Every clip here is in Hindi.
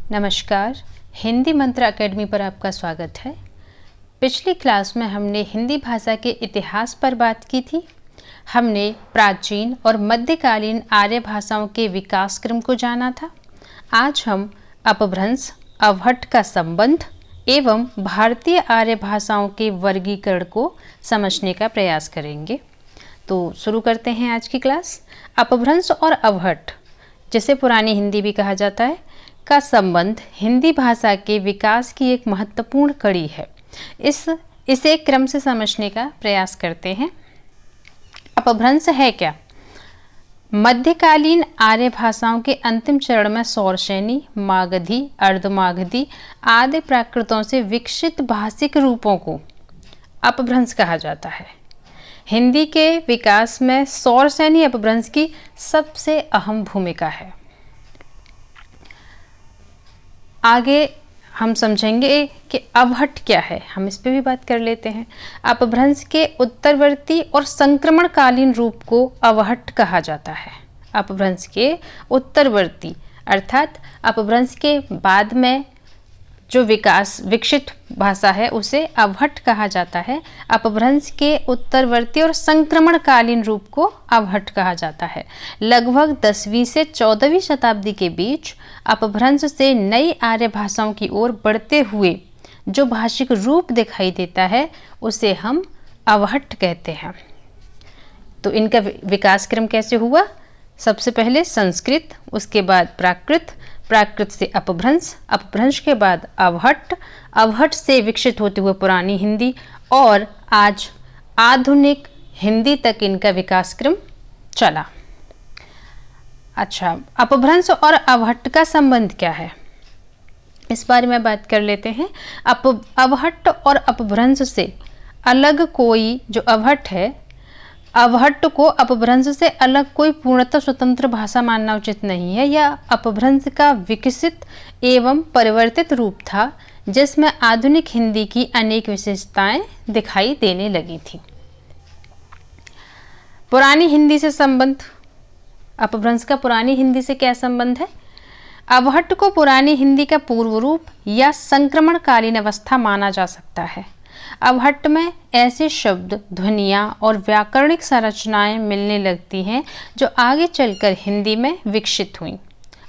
नमस्कार, हिंदी मंत्र अकेडमी पर आपका स्वागत है। पिछली क्लास में हमने हिंदी भाषा के इतिहास पर बात की थी। हमने प्राचीन और मध्यकालीन आर्य भाषाओं के विकास क्रम को जाना था। आज हम अपभ्रंश, अवहट्ट का संबंध एवं भारतीय आर्य भाषाओं के वर्गीकरण को समझने का प्रयास करेंगे। तो शुरू करते हैं आज की क्लास। अपभ्रंश और अवहट्ट, जिसे पुरानी हिंदी भी कहा जाता है, का संबंध हिंदी भाषा के विकास की एक महत्वपूर्ण कड़ी है। इसे क्रम से समझने का प्रयास करते हैं। अपभ्रंश है क्या? मध्यकालीन आर्य भाषाओं के अंतिम चरण में सौरसेनी, मागधी, अर्धमागधी आदि प्राकृतों से विकसित भाषिक रूपों को अपभ्रंश कहा जाता है। हिंदी के विकास में सौरसेनी अपभ्रंश की सबसे अहम भूमिका है। आगे हम समझेंगे कि अवहट्ट क्या है, हम इस पे भी बात कर लेते हैं। अपभ्रंश के उत्तरवर्ती और संक्रमणकालीन रूप को अवहट्ट कहा जाता है। अपभ्रंश के उत्तरवर्ती अर्थात अपभ्रंश के बाद में जो विकसित भाषा है उसे अवहट्ट कहा जाता है। अपभ्रंश के उत्तरवर्ती और संक्रमणकालीन रूप को अवहट्ट कहा जाता है। लगभग 10वीं से 14वीं शताब्दी के बीच अपभ्रंश से नई आर्य भाषाओं की ओर बढ़ते हुए जो भाषिक रूप दिखाई देता है उसे हम अवहट्ट कहते हैं। तो इनका विकास क्रम कैसे हुआ? सबसे पहले संस्कृत, उसके बाद प्राकृत, प्राकृत से अपभ्रंश, अपभ्रंश के बाद अवहट्ट, अवहट्ट से विकसित होते हुए पुरानी हिंदी और आज आधुनिक हिंदी तक इनका विकास क्रम चला। अच्छा, अपभ्रंश और अवहट्ट का संबंध क्या है, इस बारे में बात कर लेते हैं। अवहट्ट और अपभ्रंश से अलग कोई जो अवहट्ट है, अवहट्ट को अपभ्रंश से अलग कोई पूर्णतः स्वतंत्र भाषा मानना उचित नहीं है। यह अपभ्रंश का विकसित एवं परिवर्तित रूप था जिसमें आधुनिक हिंदी की अनेक विशेषताएं दिखाई देने लगी थी। पुरानी हिंदी से संबंध, अपभ्रंश का पुरानी हिंदी से क्या संबंध है? अवहट्ट को पुरानी हिंदी का पूर्व रूप या संक्रमणकालीन अवस्था माना जा सकता है। अवहट्ट में ऐसे शब्द, ध्वनियाँ और व्याकरणिक संरचनाएं मिलने लगती हैं जो आगे चलकर हिंदी में विकसित हुई।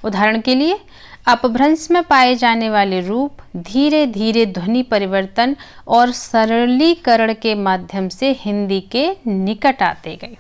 उदाहरण के लिए अपभ्रंश में पाए जाने वाले रूप धीरे धीरे ध्वनि परिवर्तन और सरलीकरण के माध्यम से हिंदी के निकट आते गए।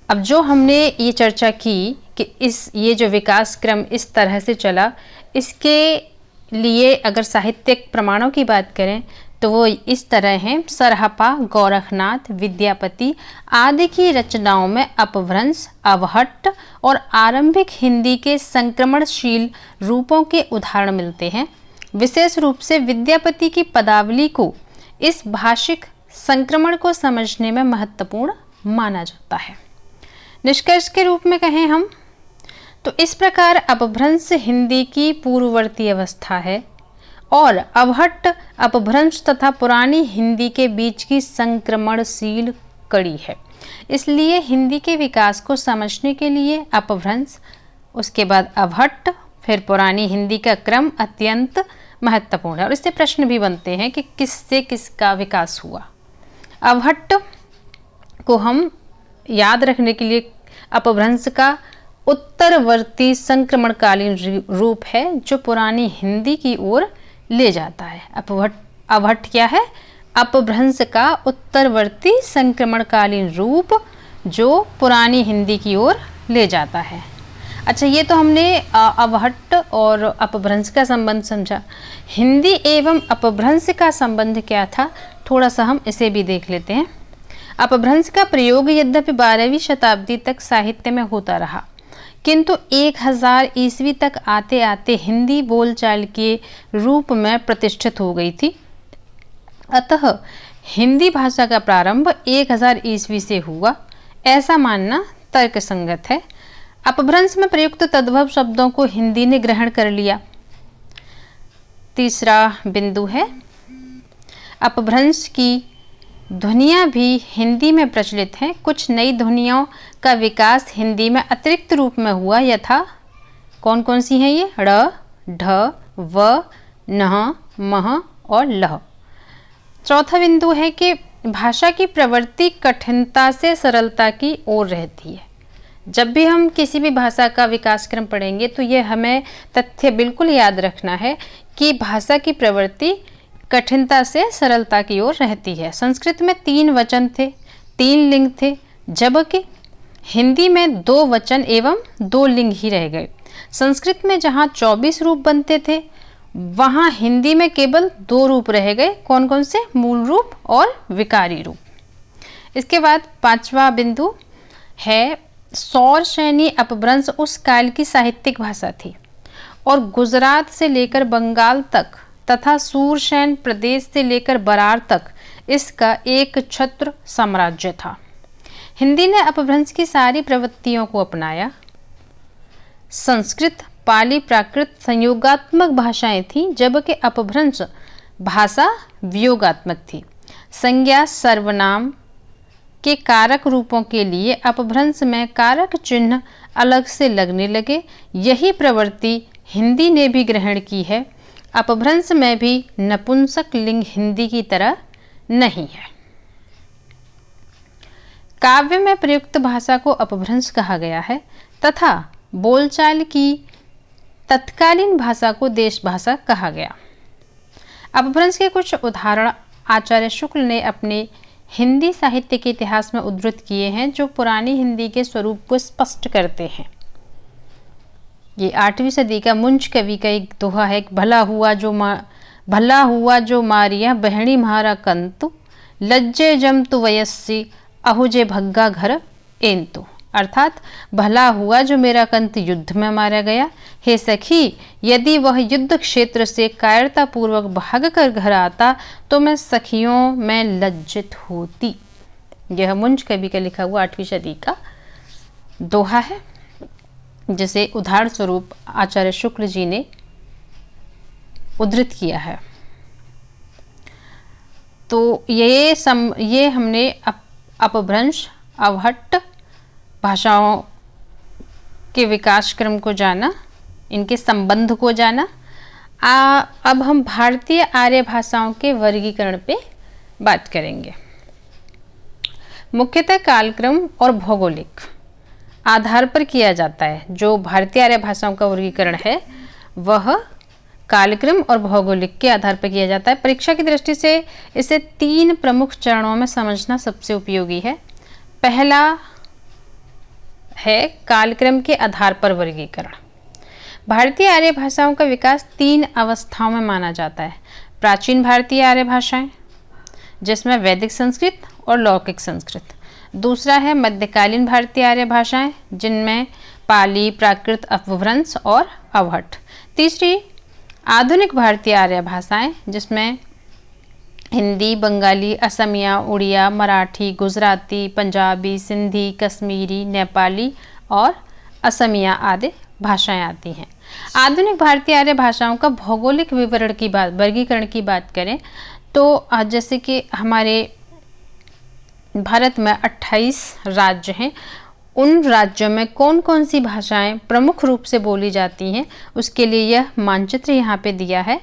अब जो हमने ये चर्चा की कि ये जो विकास क्रम इस तरह से चला, इसके लिए अगर साहित्यिक प्रमाणों की बात करें तो वो इस तरह हैं। सरहपा, गोरखनाथ, विद्यापति आदि की रचनाओं में अपभ्रंश, अवहट्ट और आरंभिक हिंदी के संक्रमणशील रूपों के उदाहरण मिलते हैं। विशेष रूप से विद्यापति की पदावली को इस भाषिक संक्रमण को समझने में महत्वपूर्ण माना जाता है। निष्कर्ष के रूप में कहें हम तो इस प्रकार अपभ्रंश हिंदी की पूर्ववर्ती अवस्था है और अवहट्ट अपभ्रंश तथा पुरानी हिंदी के बीच की संक्रमणशील कड़ी है। इसलिए हिंदी के विकास को समझने के लिए अपभ्रंश, उसके बाद अवहट्ट, फिर पुरानी हिंदी का क्रम अत्यंत महत्वपूर्ण है। और इससे प्रश्न भी बनते हैं कि किससे किसका विकास हुआ। अवहट्ट को हम याद रखने के लिए अपभ्रंश का उत्तरवर्ती संक्रमणकालीन रूप है जो पुरानी हिंदी की ओर ले जाता है। अवहट्ट क्या है? अपभ्रंश का उत्तरवर्ती संक्रमणकालीन रूप जो पुरानी हिंदी की ओर ले जाता है। अच्छा, ये तो हमने अवहट्ट और अपभ्रंश का संबंध समझा। हिंदी एवं अपभ्रंश का संबंध क्या था, थोड़ा सा हम इसे भी देख लेते हैं। अपभ्रंश का प्रयोग यद्यपि 12वीं शताब्दी तक साहित्य में होता रहा, किंतु 1000 ईस्वी तक आते आते हिंदी बोलचाल के रूप में प्रतिष्ठित हो गई थी। अतः हिंदी भाषा का प्रारंभ 1000 ईस्वी से हुआ, ऐसा मानना तर्कसंगत है। अपभ्रंश में प्रयुक्त तद्भव शब्दों को हिंदी ने ग्रहण कर लिया। तीसरा बिंदु है अपभ्रंश की ध्वनियाँ भी हिंदी में प्रचलित हैं। कुछ नई ध्वनियों का विकास हिंदी में अतिरिक्त रूप में हुआ, यथा कौन कौन सी हैं ये? ड़, ढ, व, न, मह और लह। चौथा बिंदु है कि भाषा की प्रवृत्ति कठिनता से सरलता की ओर रहती है। जब भी हम किसी भी भाषा का विकास क्रम पढ़ेंगे तो ये हमें तथ्य बिल्कुल याद रखना है कि भाषा की प्रवृत्ति कठिनता से सरलता की ओर रहती है। संस्कृत में 3 वचन थे, 3 लिंग थे, जबकि हिंदी में 2 वचन एवं 2 लिंग ही रह गए। संस्कृत में जहाँ 24 रूप बनते थे, वहाँ हिंदी में केवल 2 रूप रह गए। कौन कौन से? मूल रूप और विकारी रूप। इसके बाद 5वां बिंदु है, सौर सैनी अपभ्रंश उस काल की साहित्यिक भाषा थी और गुजरात से लेकर बंगाल तक तथा सूरसैन प्रदेश से लेकर बरार तक इसका एक छत्र साम्राज्य था। हिंदी ने अपभ्रंश की सारी प्रवृत्तियों को अपनाया। संस्कृत, पाली, प्राकृत संयोगात्मक भाषाएं थीं, जबकि अपभ्रंश भाषा वियोगात्मक थी। संज्ञा सर्वनाम के कारक रूपों के लिए अपभ्रंश में कारक चिन्ह अलग से लगने लगे। यही प्रवृत्ति हिंदी ने भी ग्रहण की है। अपभ्रंश में भी नपुंसक लिंग हिंदी की तरह नहीं है। काव्य में प्रयुक्त भाषा को अपभ्रंश कहा गया है तथा बोलचाल की तत्कालीन भाषा को देश भाषा कहा गया। अपभ्रंश के कुछ उदाहरण आचार्य शुक्ल ने अपने हिंदी साहित्य के इतिहास में उद्धृत किए हैं, जो पुरानी हिंदी के स्वरूप को स्पष्ट करते हैं। ये 8वीं सदी का मुंज कवि का एक दोहा है, भला हुआ जो मारिया बहणी म्हारा कंतु, लज्जे जमतु वयस्सी अहुजे भग्गा घर एंतु। अर्थात भला हुआ जो मेरा कंत युद्ध में मारा गया। हे सखी, यदि वह युद्ध क्षेत्र से कायरता पूर्वक भाग कर घर आता तो मैं सखियों में लज्जित होती। यह मुंज कवि का लिखा हुआ 8वीं सदी का दोहा है, जिसे उदाहरण स्वरूप आचार्य शुक्ल जी ने उद्धृत किया है। तो ये हमने अपभ्रंश, अवहट्ट भाषाओं के विकास क्रम को जाना, इनके संबंध को जाना। अब हम भारतीय आर्य भाषाओं के वर्गीकरण पे बात करेंगे। मुख्यतः कालक्रम और भौगोलिक आधार पर किया जाता है। जो भारतीय आर्य भाषाओं का वर्गीकरण है वह कालक्रम और भौगोलिक के आधार पर किया जाता है। परीक्षा की दृष्टि से इसे 3 प्रमुख चरणों में समझना सबसे उपयोगी है। पहला है कालक्रम के आधार पर वर्गीकरण। भारतीय आर्य भाषाओं का विकास 3 अवस्थाओं में माना जाता है। प्राचीन भारतीय आर्य भाषाएं, जिसमें वैदिक संस्कृत और लौकिक संस्कृत। दूसरा है मध्यकालीन भारतीय आर्य भाषाएं, जिनमें पाली, प्राकृत, अपभ्रंश और अवहट्ट। तीसरी आधुनिक भारतीय आर्य भाषाएं, जिसमें हिंदी, बंगाली, असमिया, उड़िया, मराठी, गुजराती, पंजाबी, सिंधी, कश्मीरी, नेपाली और असमिया आदि भाषाएं आती हैं। आधुनिक भारतीय आर्य भाषाओं का भौगोलिक वर्गीकरण की बात करें तो जैसे कि हमारे भारत में 28 राज्य हैं। उन राज्यों में कौन कौन सी भाषाएं प्रमुख रूप से बोली जाती हैं, उसके लिए यह मानचित्र यहाँ पे दिया है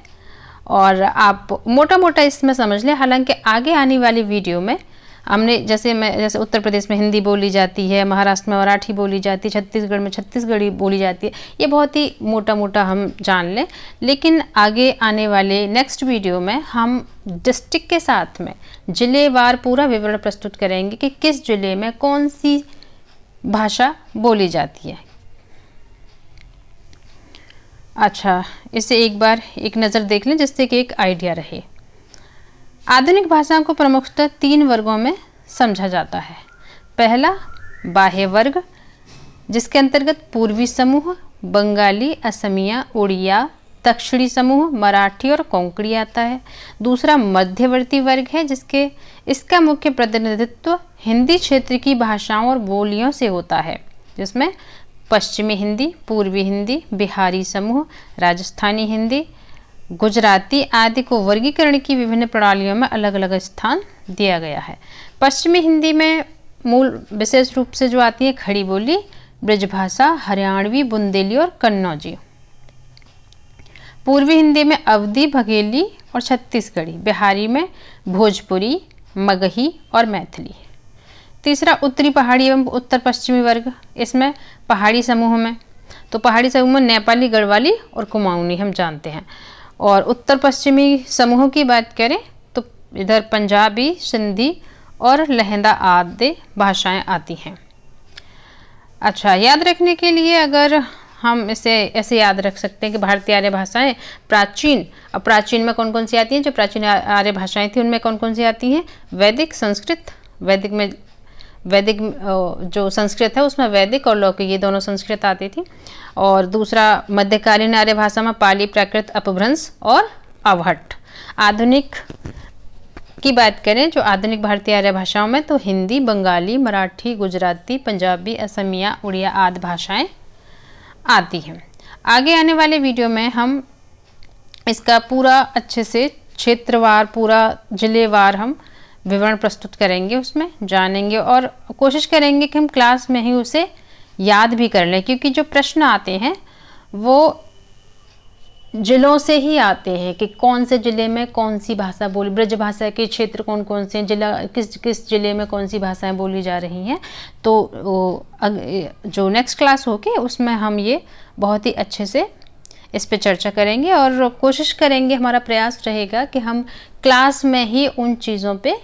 और आप मोटा मोटा इसमें समझ लें। हालांकि आगे आने वाली वीडियो में हमने जैसे उत्तर प्रदेश में हिंदी बोली जाती है, महाराष्ट्र में मराठी बोली जाती है, छत्तीसगढ़ में छत्तीसगढ़ी बोली जाती है, ये बहुत ही मोटा मोटा हम जान लें। लेकिन आगे आने वाले नेक्स्ट वीडियो में हम डिस्ट्रिक्ट के साथ में जिलेवार पूरा विवरण प्रस्तुत करेंगे कि किस जिले में कौन सी भाषा बोली जाती है। अच्छा, इसे एक बार एक नज़र देख लें जिससे कि एक आइडिया रहे। आधुनिक भाषाओं को प्रमुखतः 3 वर्गों में समझा जाता है। पहला बाह्य वर्ग, जिसके अंतर्गत पूर्वी समूह, बंगाली, असमिया, उड़िया, दक्षिणी समूह, मराठी और कोंकणी आता है। दूसरा मध्यवर्ती वर्ग है, इसका मुख्य प्रतिनिधित्व हिंदी क्षेत्र की भाषाओं और बोलियों से होता है, जिसमें पश्चिमी हिंदी, पूर्वी हिंदी, बिहारी समूह, राजस्थानी हिंदी, गुजराती आदि को वर्गीकरण की विभिन्न प्रणालियों में अलग अलग स्थान दिया गया है। पश्चिमी हिंदी में मूल विशेष रूप से जो आती है खड़ी बोली, ब्रजभाषा हरियाणवी, बुंदेली और कन्नौजी। पूर्वी हिंदी में अवधी, बघेली और छत्तीसगढ़ी। बिहारी में भोजपुरी, मगही और मैथिली। तीसरा उत्तरी पहाड़ी एवं उत्तर पश्चिमी वर्ग। इसमें पहाड़ी समूह में, तो पहाड़ी समूह में नेपाली, गढ़वाली और कुमाऊनी हम जानते हैं। और उत्तर पश्चिमी समूह की बात करें तो इधर पंजाबी, सिंधी और लहंदा आदि भाषाएं आती हैं। अच्छा, याद रखने के लिए अगर हम इसे ऐसे याद रख सकते हैं कि भारतीय आर्य भाषाएं प्राचीन, अब प्राचीन में कौन कौन सी आती हैं, जो प्राचीन आर्य भाषाएं थी उनमें कौन कौन सी आती हैं, वैदिक, संस्कृत। वैदिक जो संस्कृत है उसमें वैदिक और लौकिक ये दोनों संस्कृत आती थी। और दूसरा मध्यकालीन आर्य भाषा में पाली, प्राकृत, अपभ्रंश और अवहट्ट। आधुनिक की बात करें जो आधुनिक भारतीय आर्य भाषाओं में, तो हिंदी, बंगाली, मराठी, गुजराती, पंजाबी, असमिया, उड़िया आदि भाषाएं आती हैं। आगे आने वाले वीडियो में हम इसका पूरा अच्छे से क्षेत्रवार, पूरा जिलेवार हम विवरण प्रस्तुत करेंगे, उसमें जानेंगे और कोशिश करेंगे कि हम क्लास में ही उसे याद भी कर लें, क्योंकि जो प्रश्न आते हैं वो जिलों से ही आते हैं कि कौन से जिले में कौन सी भाषा बोली, ब्रज भाषा के क्षेत्र कौन कौन से हैं, जिला किस जिले में कौन सी भाषाएं बोली जा रही हैं। तो जो नेक्स्ट क्लास होगी उसमें हम ये बहुत ही अच्छे से इस पे चर्चा करेंगे और कोशिश करेंगे, हमारा प्रयास रहेगा कि हम क्लास में ही उन चीज़ों पे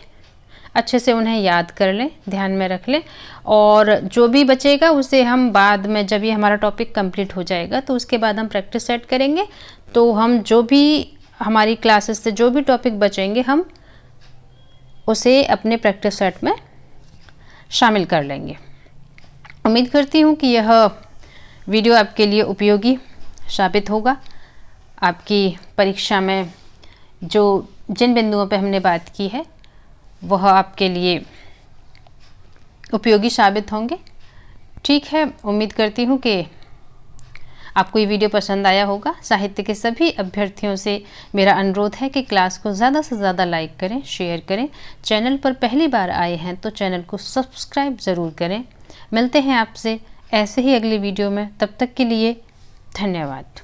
अच्छे से उन्हें याद कर लें, ध्यान में रख लें। और जो भी बचेगा उसे हम बाद में, जब ये हमारा टॉपिक कंप्लीट हो जाएगा तो उसके बाद हम प्रैक्टिस सेट करेंगे। तो हम जो भी हमारी क्लासेस से जो भी टॉपिक बचेंगे हम उसे अपने प्रैक्टिस सेट में शामिल कर लेंगे। उम्मीद करती हूँ कि यह वीडियो आपके लिए उपयोगी साबित होगा। आपकी परीक्षा में जिन बिंदुओं पे हमने बात की है वह आपके लिए उपयोगी साबित होंगे। ठीक है, उम्मीद करती हूँ कि आपको ये वीडियो पसंद आया होगा। साहित्य के सभी अभ्यर्थियों से मेरा अनुरोध है कि क्लास को ज़्यादा से ज़्यादा लाइक करें, शेयर करें। चैनल पर पहली बार आए हैं तो चैनल को सब्सक्राइब ज़रूर करें। मिलते हैं आपसे ऐसे ही अगली वीडियो में, तब तक के लिए धन्यवाद।